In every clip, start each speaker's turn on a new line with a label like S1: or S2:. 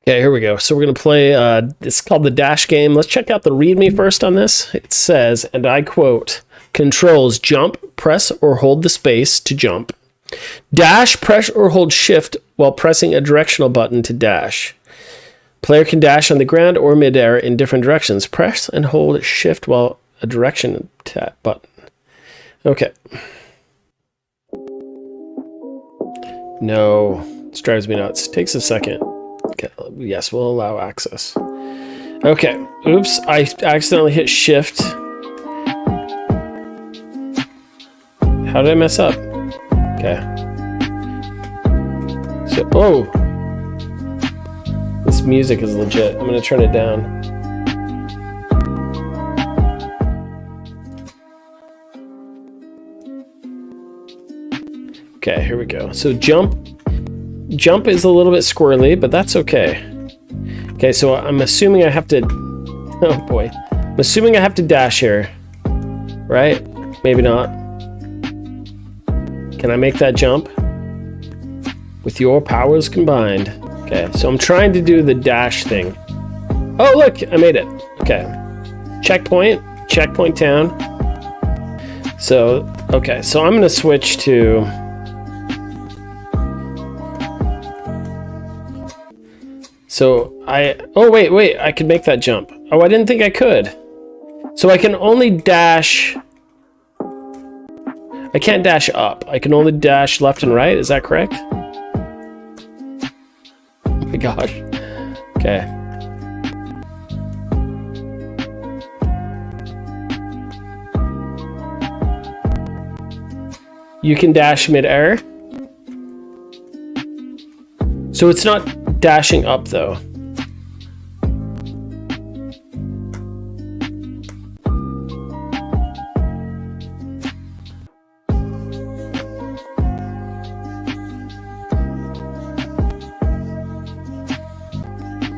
S1: Okay, here we go. So we're going to play, it's called the Dash game. Let's check out the README first on this. It says, and I quote, controls jump, press or hold the space to jump. Dash, press or hold shift while pressing a directional button to dash. Player can dash on the ground or midair in different directions. Press and hold shift while a direction tap button. Okay. No, this drives me nuts. Takes a second. Okay, yes, we'll allow access. Okay, oops, I accidentally hit shift. How did I mess up? Okay. So, oh! This music is legit. I'm gonna turn it down. Okay, here we go. So jump is a little bit squirrely, but that's okay. Okay, so I'm assuming I have to, oh boy. I'm assuming I have to dash here, right? Maybe not. Can I make that jump? With your powers combined. Okay, so I'm trying to do the dash thing. Oh, look, I made it. Okay. Checkpoint down. So, okay, so I'm gonna switch to, oh wait, I could make that jump. Oh, I didn't think I could. So I can only dash, I can't dash up. I can only dash left and right, is that correct? Oh my gosh. Okay. You can dash mid-air. So it's not dashing up though.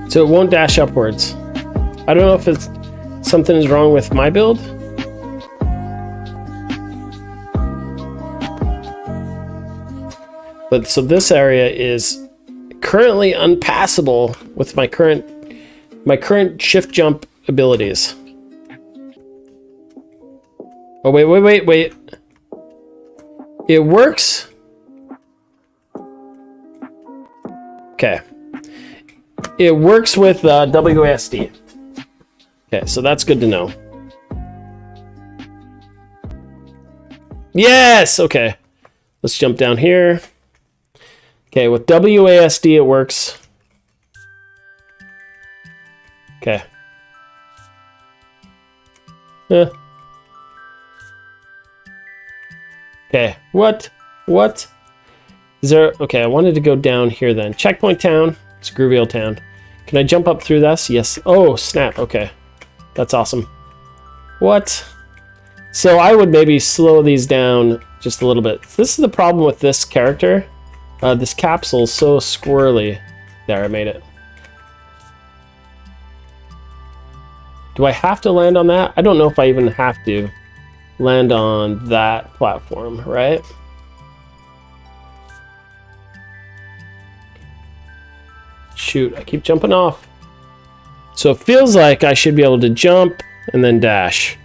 S1: So it won't dash upwards. I don't know if it's something is wrong with my build. But so this area is currently unpassable with my current shift jump abilities. Oh wait. It works. Okay. It works with WASD. Okay, so that's good to know. Yes! Okay. Let's jump down here. Okay, with WASD it works. Okay. Okay, what? Is there, okay, I wanted to go down here then. Checkpoint town, it's Grooville town. Can I jump up through this? Yes. Oh, snap, okay. That's awesome. What? So I would maybe slow these down just a little bit. This is the problem with this character. This capsule is so squirrely. There, I made it. Do I have to land on that? I don't know if I even have to land on that platform, right? Shoot, I keep jumping off. So it feels like I should be able to jump and then dash.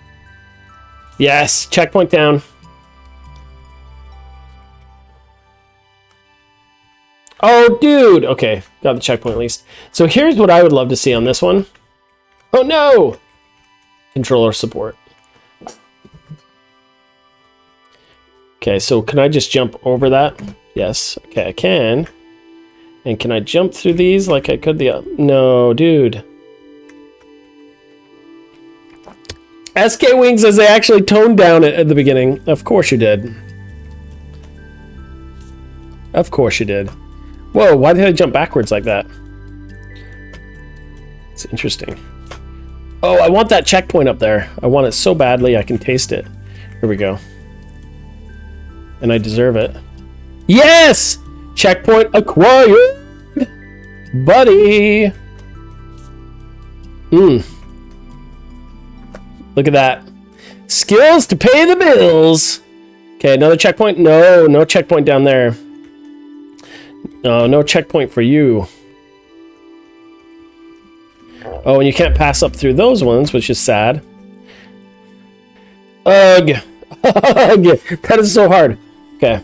S1: Yes, checkpoint down. Oh, dude. Okay, got the checkpoint at least. So here's what I would love to see on this one. Oh, no. Controller support. Okay, so can I just jump over that? Yes. Okay, I can. And can I jump through these like I could the... No, dude. SK Wings says they actually toned down it at the beginning. Of course you did. Of course you did. Whoa, why did I jump backwards like that? It's interesting. Oh, I want that checkpoint up there. I want it so badly I can taste it. Here we go. And I deserve it. Yes! Checkpoint acquired! Buddy! Look at that. Skills to pay the bills! Okay, another checkpoint? No, no checkpoint down there. No, no checkpoint for you. Oh, and you can't pass up through those ones, which is sad. Ugh. Ugh. That is so hard. Okay.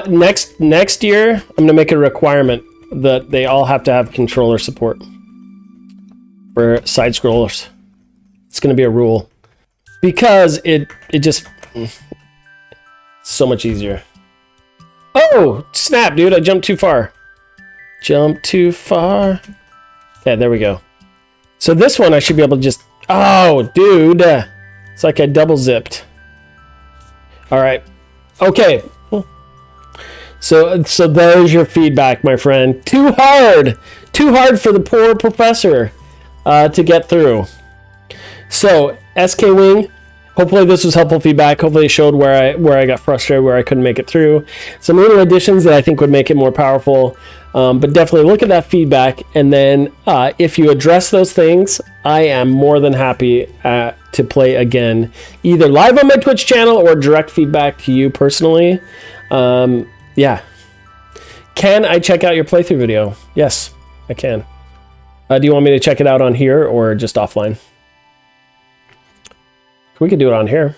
S1: Next year, I'm going to make a requirement that they all have to have controller support for side scrollers. It's going to be a rule because it just so much easier. Oh, snap, dude. I jumped too far. Jump too far. Okay, there we go. So this one I should be able to just... Oh, dude. It's like I double zipped. All right. Okay. So there's your feedback, my friend. Too hard for the poor professor to get through. So SK Wing, hopefully this was helpful feedback. Hopefully it showed where I got frustrated, where I couldn't make it through. Some little additions that I think would make it more powerful. But definitely look at that feedback, and then if you address those things, I am more than happy to play again, either live on my Twitch channel or direct feedback to you personally. Yeah. Can I check out your playthrough video? Yes, I can. Do you want me to check it out on here or just offline? We could do it on here.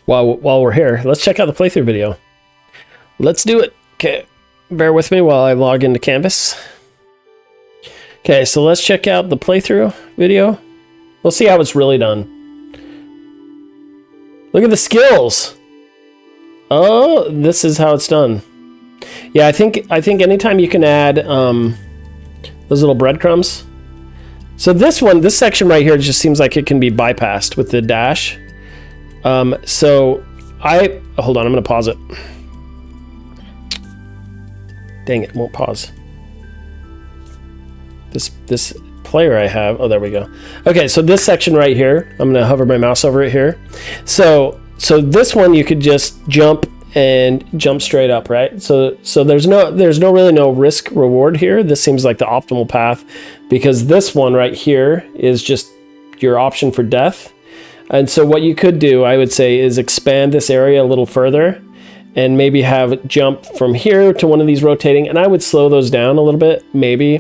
S1: While we're here, let's check out the playthrough video. Let's do it. Okay, bear with me while I log into Canvas. Okay, so let's check out the playthrough video. We'll see how it's really done. Look at the skills. Oh, this is how it's done. Yeah, I think anytime you can add those little breadcrumbs. So this section right here just seems like it can be bypassed with the dash. Hold on, I'm gonna pause it. Dang it, won't pause. This player I have, oh, there we go. Okay, so this section right here, I'm gonna hover my mouse over it here. So this one you could just jump straight up, right? So there's really no risk reward here. This seems like the optimal path because this one right here is just your option for death. And so what you could do, I would say, is expand this area a little further and maybe have jump from here to one of these rotating, and I would slow those down a little bit, maybe.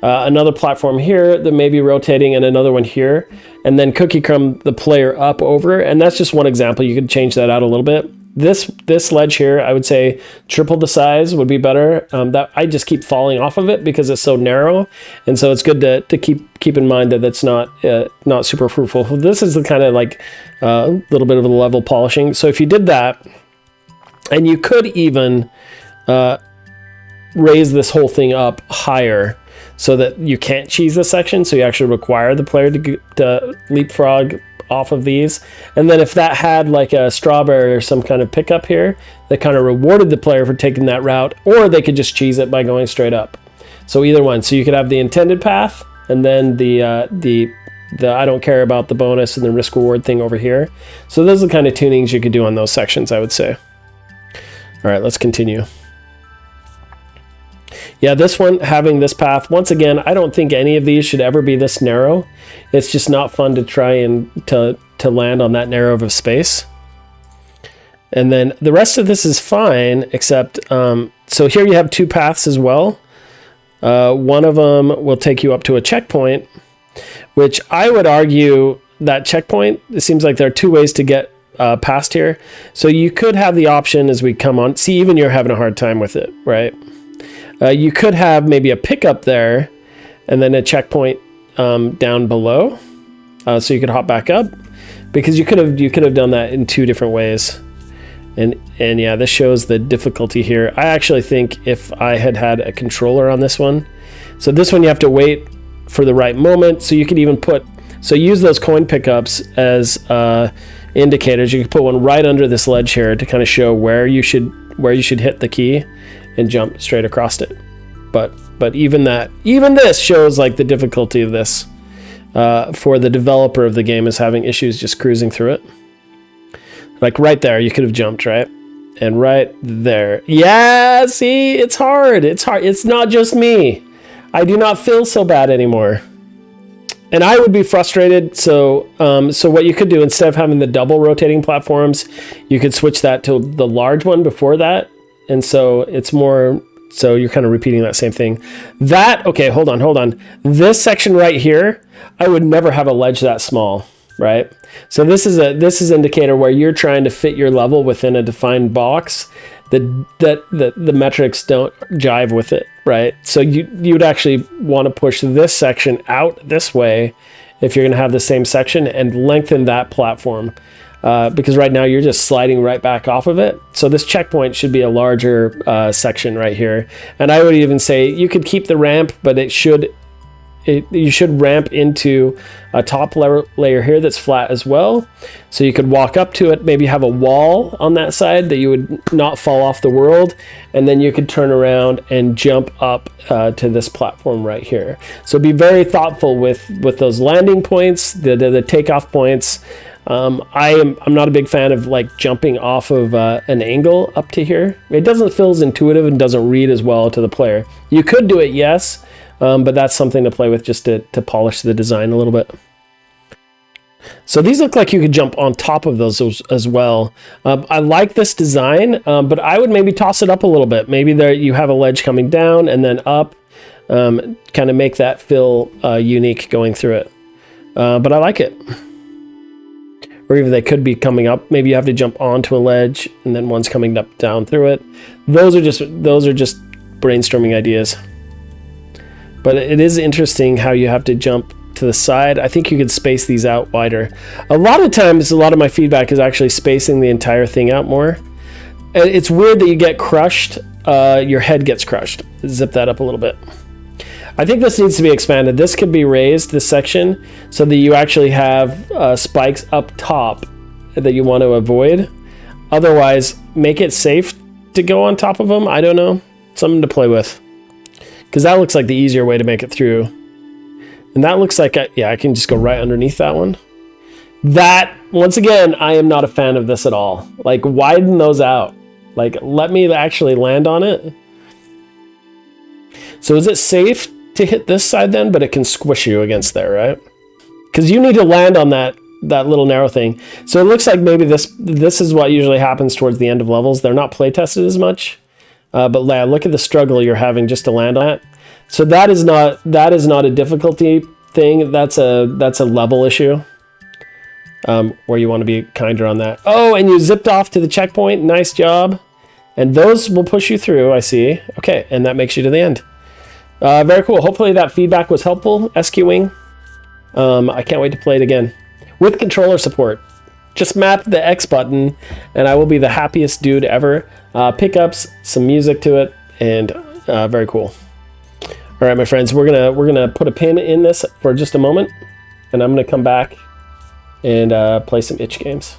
S1: Another platform here that may be rotating and another one here, and then cookie crumb the player up over, and that's just one example. You could change that out a little bit. This ledge here, I would say triple the size would be better. That I just keep falling off of it because it's so narrow, and so it's good to keep in mind that it's not super fruitful. This is the kind of like little bit of a level polishing. So if you did that, and you could even raise this whole thing up higher so that you can't cheese this section, so you actually require the player to leapfrog off of these. And then if that had like a strawberry or some kind of pickup here that kind of rewarded the player for taking that route, or they could just cheese it by going straight up. So either one. So you could have the intended path and then the I don't care about the bonus and the risk reward thing over here. So those are the kind of tunings you could do on those sections, I would say. All right, let's continue. Yeah, this one, having this path, once again, I don't think any of these should ever be this narrow. It's just not fun to try and to land on that narrow of a space. And then the rest of this is fine, except, so here you have two paths as well. One of them will take you up to a checkpoint, which I would argue that checkpoint, it seems like there are two ways to get past here. So you could have the option as we come on, see, even you're having a hard time with it, right? You could have maybe a pickup there and then a checkpoint down below, so you could hop back up, because you could have done that in two different ways. And yeah, this shows the difficulty here. I actually think if I had a controller on this one, so this one you have to wait for the right moment. So you could even use those coin pickups as indicators. You could put one right under this ledge here to kind of show where you should hit the key and jump straight across it. But even this shows like the difficulty of this for the developer of the game is having issues just cruising through it. Like right there, you could have jumped, right? And right there. Yeah, see, it's hard. It's hard. It's not just me. I do not feel so bad anymore. And I would be frustrated. So what you could do, instead of having the double rotating platforms, you could switch that to the large one before that. And so it's more So you're kind of repeating that same thing. Okay, hold on. This section right here, I would never have a ledge that small, right? So this is indicator where you're trying to fit your level within a defined box. The metrics don't jive with it, right? So you would actually want to push this section out this way if you're going to have the same section and lengthen that platform. Because right now you're just sliding right back off of it. So this checkpoint should be a larger section right here. And I would even say you could keep the ramp, but you should ramp into a top layer here that's flat as well. So you could walk up to it, maybe have a wall on that side that you would not fall off the world. And then you could turn around and jump up to this platform right here. So be very thoughtful with those landing points, the takeoff points. I'm not a big fan of like jumping off of an angle up to here. It doesn't feel as intuitive and doesn't read as well to the player. You could do it, yes, but that's something to play with just to polish the design a little bit. So these look like you could jump on top of those as well. I like this design, but I would maybe toss it up a little bit. Maybe there you have a ledge coming down and then up, kind of make that feel unique going through it. But I like it. Or even they could be coming up. Maybe you have to jump onto a ledge and then one's coming up down through it. Those are just brainstorming ideas. But it is interesting how you have to jump to the side. I think you could space these out wider. A lot of times, a lot of my feedback is actually spacing the entire thing out more. It's weird that you get crushed. Your head gets crushed. Zip that up a little bit. I think this needs to be expanded. This could be raised, this section, so that you actually have spikes up top that you want to avoid. Otherwise, make it safe to go on top of them. I don't know. Something to play with. Because that looks like the easier way to make it through. And that looks like, I can just go right underneath that one. That, once again, I am not a fan of this at all. Like, widen those out. Like, let me actually land on it. So is it safe to hit this side then, but it can squish you against there, right? Because you need to land on that little narrow thing. So it looks like maybe this is what usually happens towards the end of levels. They're not play tested as much, but look at the struggle you're having just to land on it. So that is not a difficulty thing. That's a level issue, where you want to be kinder on that. Oh, and you zipped off to the checkpoint. Nice job. And those will push you through. I see. Okay, and that makes you to the end. Very cool. Hopefully that feedback was helpful, SQWing. I can't wait to play it again. With controller support. Just map the X button, and I will be the happiest dude ever. Pickups, some music to it, and very cool. All right, my friends, we're gonna put a pin in this for just a moment, and I'm gonna come back and play some itch games.